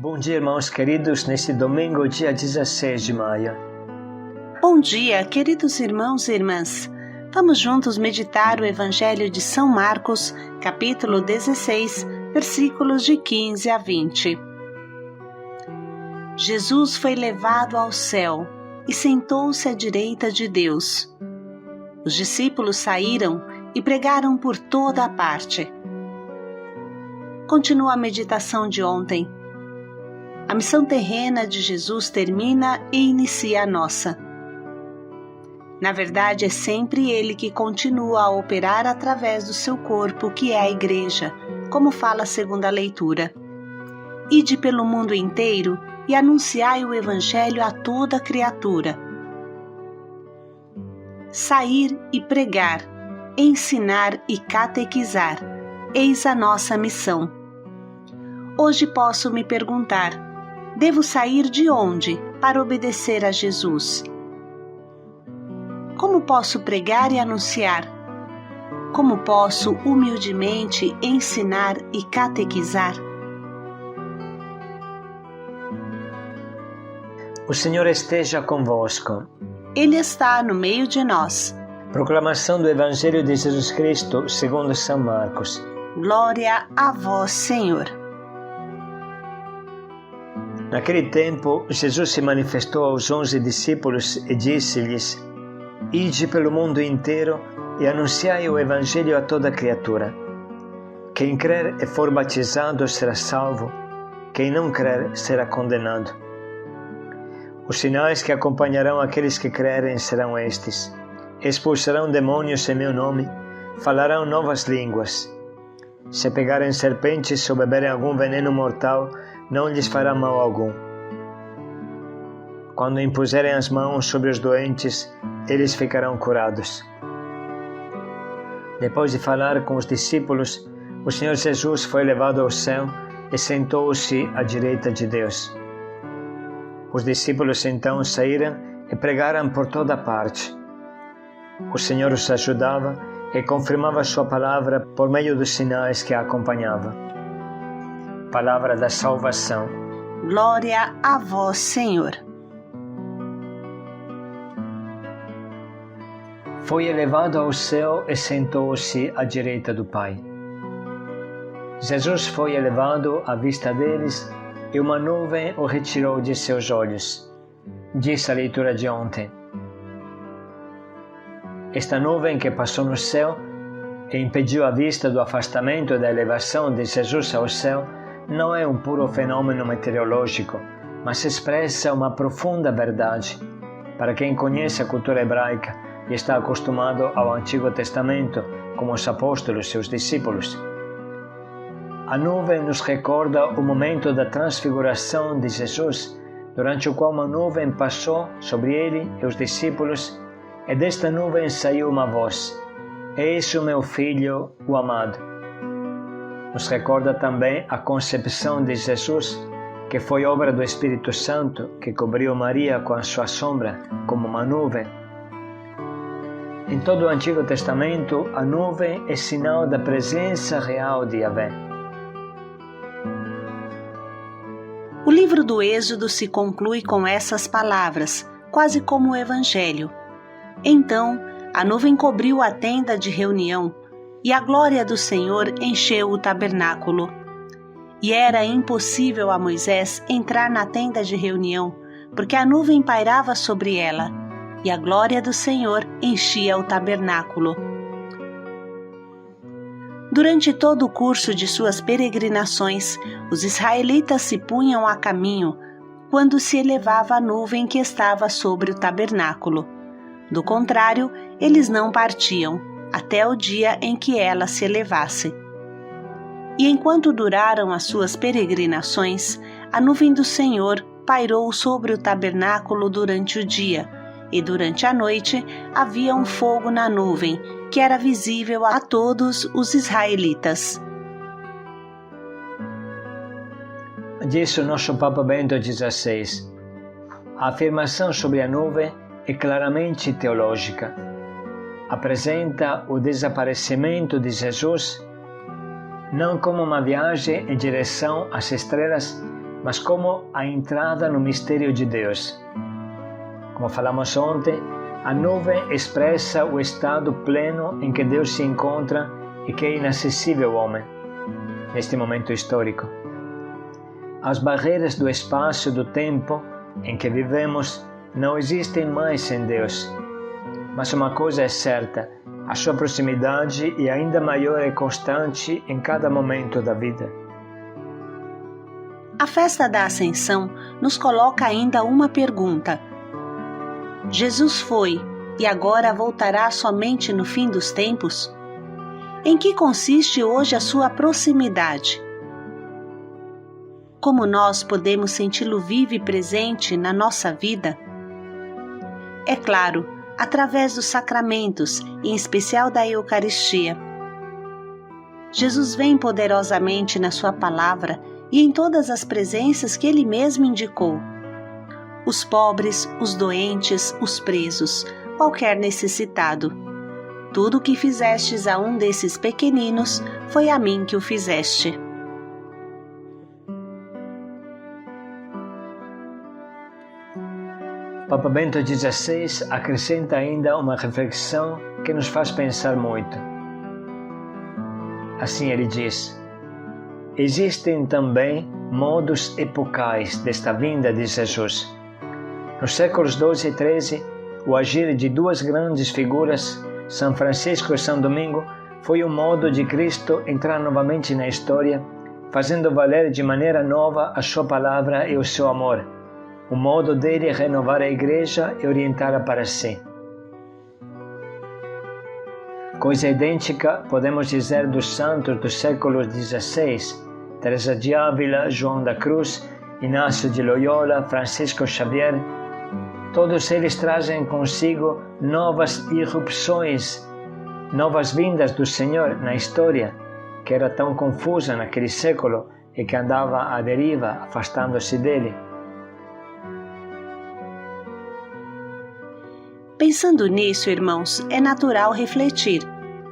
Bom dia, irmãos queridos, neste domingo, dia 16 de maio. Bom dia, queridos irmãos e irmãs. Vamos juntos meditar o Evangelho de São Marcos, capítulo 16, versículos de 15 a 20. Jesus foi levado ao céu e sentou-se à direita de Deus. Os discípulos saíram e pregaram por toda a parte. Continua a meditação de ontem. A missão terrena de Jesus termina e inicia a nossa. Na verdade, é sempre Ele que continua a operar através do seu corpo, que é a Igreja, como fala a segunda leitura. Ide pelo mundo inteiro e anunciai o Evangelho a toda criatura. Sair e pregar, ensinar e catequizar, eis a nossa missão. Hoje posso me perguntar: devo sair de onde para obedecer a Jesus? Como posso pregar e anunciar? Como posso humildemente ensinar e catequizar? O Senhor esteja convosco. Ele está no meio de nós. Proclamação do Evangelho de Jesus Cristo segundo São Marcos. Glória a vós, Senhor. Naquele tempo, Jesus se manifestou aos 11 discípulos e disse-lhes: Ide pelo mundo inteiro e anunciai o Evangelho a toda criatura. Quem crer e for batizado será salvo, quem não crer será condenado. Os sinais que acompanharão aqueles que crerem serão estes: expulsarão demônios em meu nome, falarão novas línguas. Se pegarem serpentes ou beberem algum veneno mortal, não lhes fará mal algum. Quando impuserem as mãos sobre os doentes, eles ficarão curados. Depois de falar com os discípulos, o Senhor Jesus foi levado ao céu e sentou-se à direita de Deus. Os discípulos então saíram e pregaram por toda parte. O Senhor os ajudava e confirmava sua palavra por meio dos sinais que a acompanhavam. Palavra da salvação. Glória a vós, Senhor. Foi elevado ao céu e sentou-se à direita do Pai. Jesus foi elevado à vista deles e uma nuvem o retirou de seus olhos. Diz a leitura de ontem. Esta nuvem que passou no céu e impediu a vista do afastamento e da elevação de Jesus ao céu não é um puro fenômeno meteorológico, mas expressa uma profunda verdade. Para quem conhece a cultura hebraica e está acostumado ao Antigo Testamento, como os apóstolos e seus discípulos. A nuvem nos recorda o momento da transfiguração de Jesus, durante o qual uma nuvem passou sobre ele e os discípulos, e desta nuvem saiu uma voz: Eis o meu Filho, o amado. Nos recorda também a concepção de Jesus, que foi obra do Espírito Santo, que cobriu Maria com a sua sombra, como uma nuvem. Em todo o Antigo Testamento, a nuvem é sinal da presença real de Yahvé. O livro do Êxodo se conclui com essas palavras, quase como o Evangelho. Então, a nuvem cobriu a tenda de reunião, e a glória do Senhor encheu o tabernáculo. E era impossível a Moisés entrar na tenda de reunião, porque a nuvem pairava sobre ela, e a glória do Senhor enchia o tabernáculo. Durante todo o curso de suas peregrinações, os israelitas se punham a caminho quando se elevava a nuvem que estava sobre o tabernáculo. Do contrário, eles não partiam, até o dia em que ela se elevasse. E enquanto duraram as suas peregrinações, a nuvem do Senhor pairou sobre o tabernáculo durante o dia, e durante a noite havia um fogo na nuvem, que era visível a todos os israelitas. Diz o nosso Papa Bento XVI. A afirmação sobre a nuvem é claramente teológica. Apresenta o desaparecimento de Jesus não como uma viagem em direção às estrelas, mas como a entrada no mistério de Deus. Como falamos ontem, a nuvem expressa o estado pleno em que Deus se encontra e que é inacessível ao homem, neste momento histórico. As barreiras do espaço e do tempo em que vivemos não existem mais em Deus. Mas uma coisa é certa, a sua proximidade é ainda maior e constante em cada momento da vida. A festa da Ascensão nos coloca ainda uma pergunta. Jesus foi e agora voltará somente no fim dos tempos? Em que consiste hoje a sua proximidade? Como nós podemos senti-lo vivo e presente na nossa vida? É claro, através dos sacramentos, em especial da Eucaristia. Jesus vem poderosamente na sua palavra e em todas as presenças que Ele mesmo indicou. Os pobres, os doentes, os presos, qualquer necessitado. Tudo o que fizestes a um desses pequeninos, foi a mim que o fizeste. Papa Bento XVI acrescenta ainda uma reflexão que nos faz pensar muito. Assim ele diz: existem também modos epocais desta vinda de Jesus. Nos séculos XII e XIII, o agir de duas grandes figuras, São Francisco e São Domingo, foi um modo de Cristo entrar novamente na história, fazendo valer de maneira nova a sua palavra e o seu amor, o modo dele renovar a Igreja e orientá-la para si. Coisa idêntica podemos dizer dos santos dos séculos XVI, Teresa de Ávila, João da Cruz, Inácio de Loyola, Francisco Xavier. Todos eles trazem consigo novas irrupções, novas vindas do Senhor na história, que era tão confusa naquele século e que andava à deriva, afastando-se dele. Pensando nisso, irmãos, é natural refletir.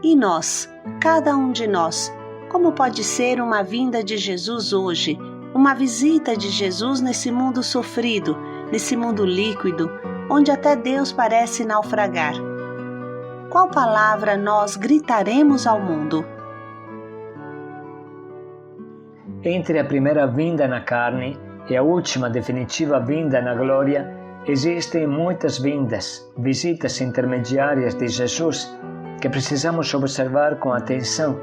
E nós, cada um de nós, como pode ser uma vinda de Jesus hoje, uma visita de Jesus nesse mundo sofrido, nesse mundo líquido, onde até Deus parece naufragar? Qual palavra nós gritaremos ao mundo? Entre a primeira vinda na carne e a última definitiva vinda na glória, existem muitas vindas, visitas intermediárias de Jesus que precisamos observar com atenção.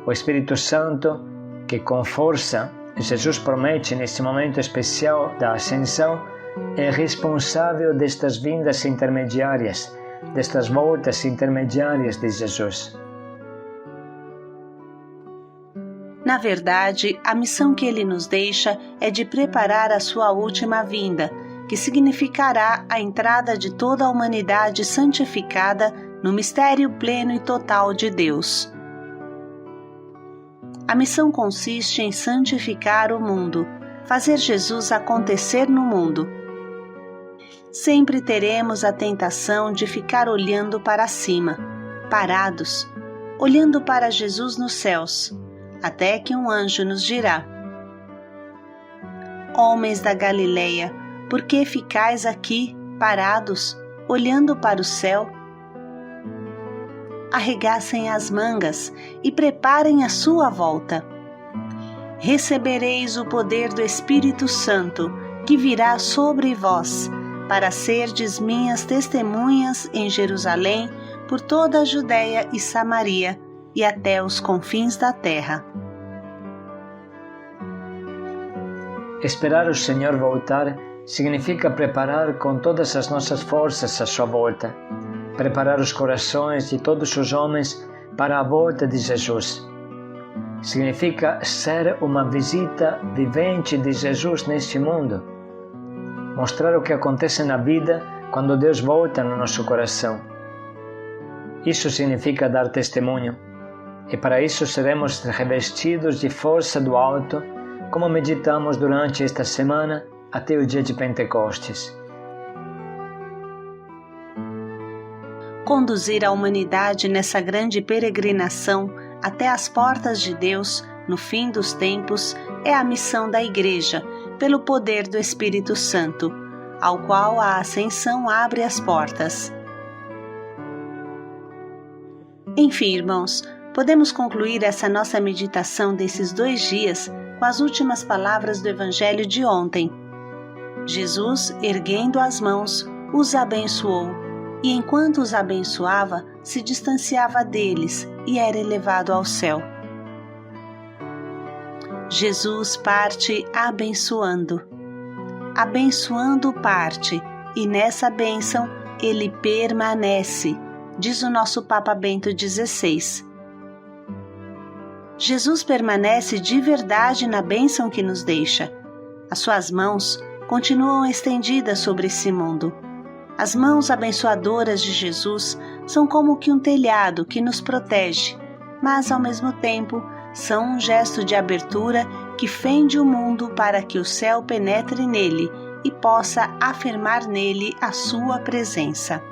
O Espírito Santo, que com força Jesus promete nesse momento especial da Ascensão, é responsável destas vindas intermediárias, destas voltas intermediárias de Jesus. Na verdade, a missão que ele nos deixa é de preparar a sua última vinda, que significará a entrada de toda a humanidade santificada no mistério pleno e total de Deus. A missão consiste em santificar o mundo, fazer Jesus acontecer no mundo. Sempre teremos a tentação de ficar olhando para cima, parados, olhando para Jesus nos céus, até que um anjo nos dirá: Homens da Galileia, por que ficais aqui, parados, olhando para o céu? Arregassem as mangas e preparem a sua volta. Recebereis o poder do Espírito Santo, que virá sobre vós, para serdes minhas testemunhas em Jerusalém, por toda a Judéia e Samaria, e até os confins da terra. Esperar o Senhor voltar significa preparar com todas as nossas forças a sua volta, preparar os corações de todos os homens para a volta de Jesus. Significa ser uma visita vivente de Jesus neste mundo, mostrar o que acontece na vida quando Deus volta no nosso coração. Isso significa dar testemunho, e para isso seremos revestidos de força do alto, como meditamos durante esta semana até o dia de Pentecostes. Conduzir a humanidade nessa grande peregrinação até as portas de Deus no fim dos tempos é a missão da Igreja, pelo poder do Espírito Santo, ao qual a ascensão abre as portas. Enfim, irmãos, podemos concluir essa nossa meditação desses 2 dias com as últimas palavras do Evangelho de ontem. Jesus, erguendo as mãos, os abençoou, e enquanto os abençoava, se distanciava deles e era elevado ao céu. Jesus parte abençoando. Abençoando parte, e nessa bênção ele permanece, diz o nosso Papa Bento XVI. Jesus permanece de verdade na bênção que nos deixa. As suas mãos continuam estendidas sobre esse mundo. As mãos abençoadoras de Jesus são como que um telhado que nos protege, mas ao mesmo tempo são um gesto de abertura que fende o mundo para que o céu penetre nele e possa afirmar nele a sua presença.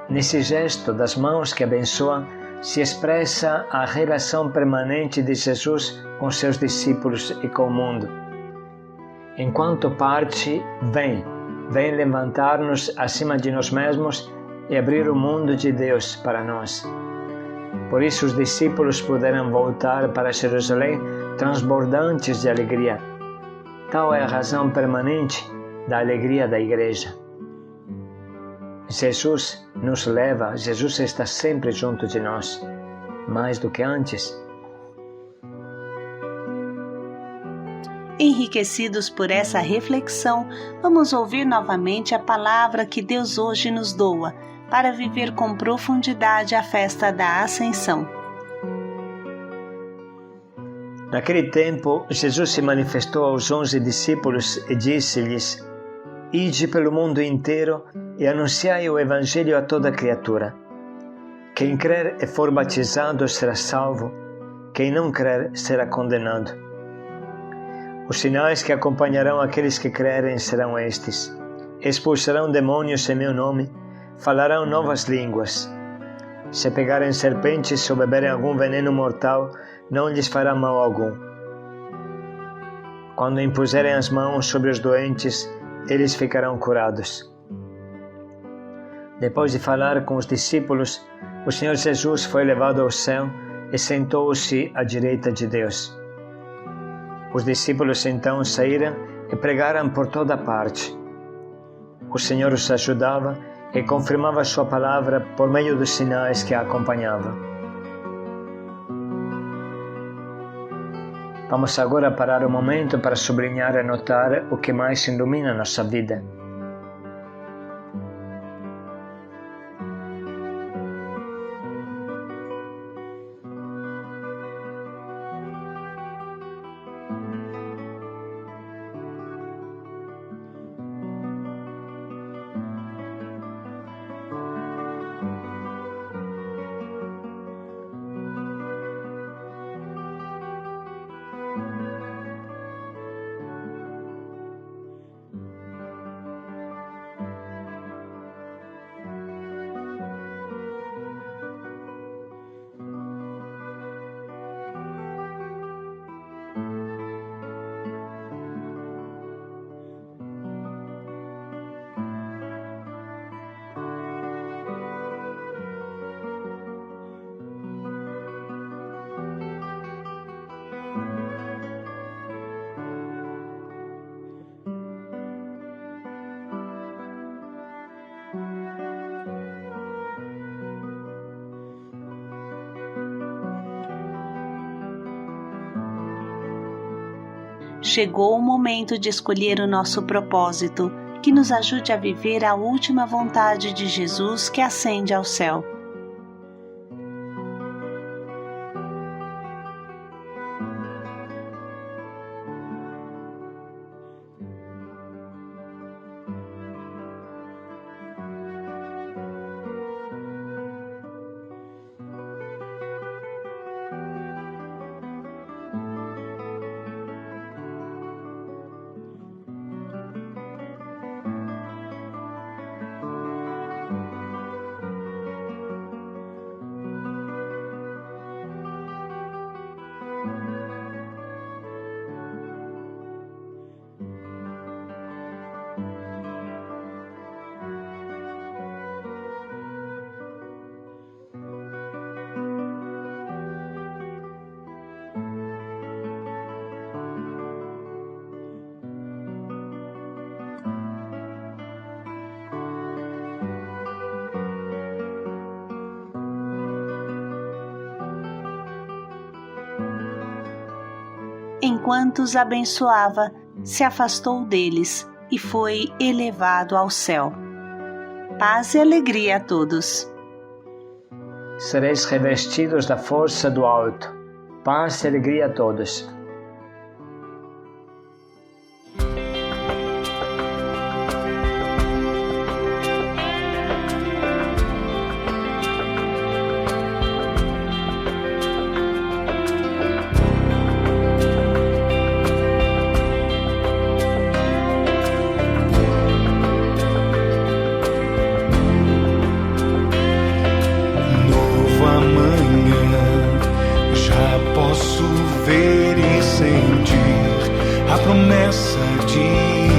Nesse gesto das mãos que abençoam, se expressa a relação permanente de Jesus com seus discípulos e com o mundo. Enquanto parte, vem levantar-nos acima de nós mesmos e abrir o mundo de Deus para nós. Por isso os discípulos puderam voltar para Jerusalém transbordantes de alegria. Tal é a razão permanente da alegria da Igreja. Jesus nos leva, Jesus está sempre junto de nós, mais do que antes. Enriquecidos por essa reflexão, vamos ouvir novamente a palavra que Deus hoje nos doa, para viver com profundidade a festa da Ascensão. Naquele tempo, Jesus se manifestou aos 11 discípulos e disse-lhes: Ide pelo mundo inteiro e anunciai o Evangelho a toda criatura. Quem crer e for batizado será salvo, quem não crer será condenado. Os sinais que acompanharão aqueles que crerem serão estes: expulsarão demônios em meu nome, falarão novas línguas. Se pegarem serpentes ou beberem algum veneno mortal, não lhes fará mal algum. Quando impuserem as mãos sobre os doentes, eles ficarão curados. Depois de falar com os discípulos, o Senhor Jesus foi levado ao céu e sentou-se à direita de Deus. Os discípulos então saíram e pregaram por toda parte. O Senhor os ajudava e confirmava sua palavra por meio dos sinais que a acompanhavam. Vamos agora parar um momento para sublinhar e anotar o que mais ilumina nossa vida. Chegou o momento de escolher o nosso propósito, que nos ajude a viver a última vontade de Jesus que ascende ao céu. enquanto os abençoava, se afastou deles e foi elevado ao céu. Paz e alegria a todos. Sereis revestidos da força do alto. Paz e alegria a todos. Posso ver e sentir a promessa de